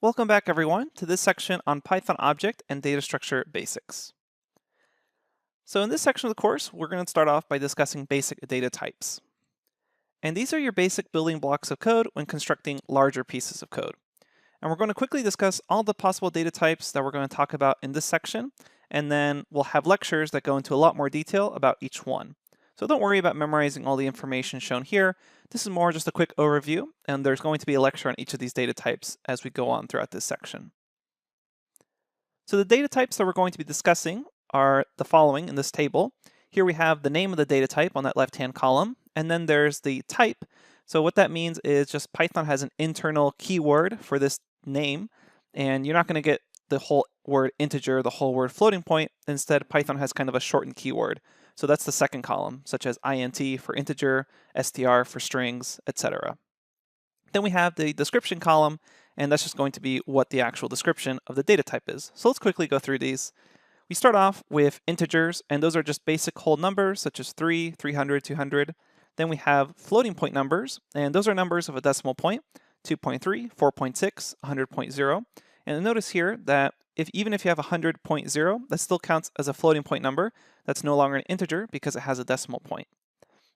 Welcome back everyone to this section on Python object and data structure basics. So in this section of the course, we're going to start off by discussing basic data types. And these are your basic building blocks of code when constructing larger pieces of code. And we're going to quickly discuss all the possible data types that we're going to talk about in this section, and then we'll have lectures that go into a lot more detail about each one. So don't worry about memorizing all the information shown here. This is more just a quick overview, and there's going to be a lecture on each of these data types as we go on throughout this section. So the data types that we're going to be discussing are the following in this table. Here we have the name of the data type on that left-hand column, and then there's the type. So what that means is just Python has an internal keyword for this name, and you're not going to get the whole word integer, the whole word floating point. Instead, Python has kind of a shortened keyword. So that's the second column, such as int for integer, str for strings, etc. Then we have the description column, and that's just going to be what the actual description of the data type is. So let's quickly go through these. We start off with integers, and those are just basic whole numbers, such as 3, 300, 200. Then we have floating point numbers, and those are numbers of a decimal point, 2.3, 4.6, 100.0. And notice here that even if you have 100.0, that still counts as a floating point number. That's no longer an integer because it has a decimal point.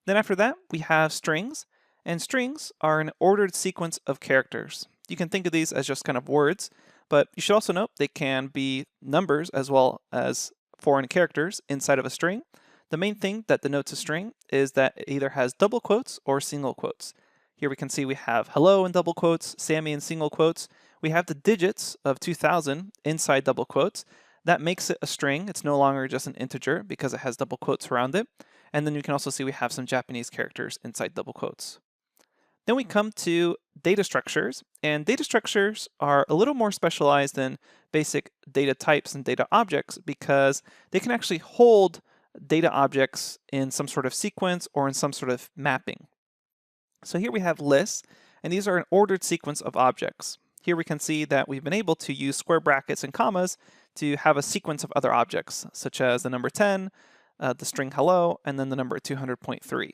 Then after that, we have strings, and strings are an ordered sequence of characters. You can think of these as just kind of words, but you should also note they can be numbers as well as foreign characters inside of a string. The main thing that denotes a string is that it either has double quotes or single quotes. Here we can see we have hello in double quotes, Sammy in single quotes. We have the digits of 2000 inside double quotes. That makes it a string. It's no longer just an integer because it has double quotes around it. And then you can also see we have some Japanese characters inside double quotes. Then we come to data structures, and data structures are a little more specialized than basic data types and data objects because they can actually hold data objects in some sort of sequence or in some sort of mapping. So here we have lists, and these are an ordered sequence of objects. Here we can see that we've been able to use square brackets and commas to have a sequence of other objects, such as the number 10, the string hello, and then the number 200.3.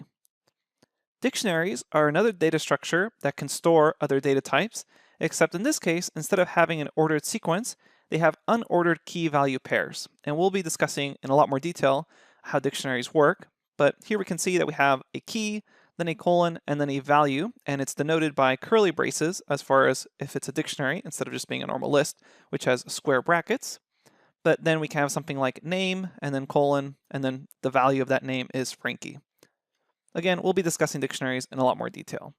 Dictionaries are another data structure that can store other data types, except in this case, instead of having an ordered sequence, they have unordered key value pairs. And we'll be discussing in a lot more detail how dictionaries work. But here we can see that we have a key, then a colon, and then a value, and it's denoted by curly braces as far as if it's a dictionary instead of just being a normal list, which has square brackets. But then we can have something like name, and then colon, and then the value of that name is Frankie. Again, we'll be discussing dictionaries in a lot more detail.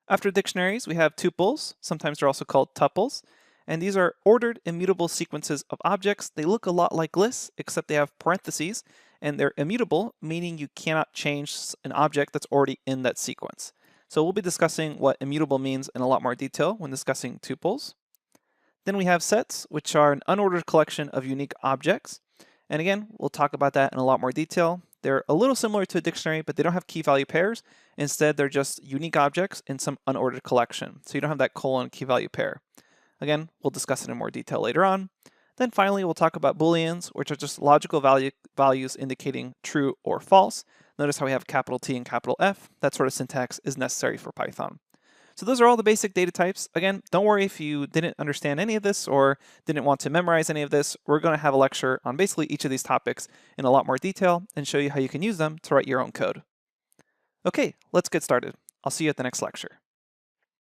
After dictionaries, we have tuples. Sometimes they're also called tuples. And these are ordered immutable sequences of objects. They look a lot like lists, except they have parentheses, and they're immutable, meaning you cannot change an object that's already in that sequence. So we'll be discussing what immutable means in a lot more detail when discussing tuples. Then we have sets, which are an unordered collection of unique objects. And again, we'll talk about that in a lot more detail. They're a little similar to a dictionary, but they don't have key value pairs. Instead, they're just unique objects in some unordered collection. So you don't have that colon key value pair. Again, we'll discuss it in more detail later on. Then finally, we'll talk about booleans, which are just logical values indicating true or false. Notice how we have capital T and capital F. That sort of syntax is necessary for Python. So those are all the basic data types. Again, don't worry if you didn't understand any of this or didn't want to memorize any of this. We're going to have a lecture on basically each of these topics in a lot more detail and show you how you can use them to write your own code. Okay, let's get started. I'll see you at the next lecture.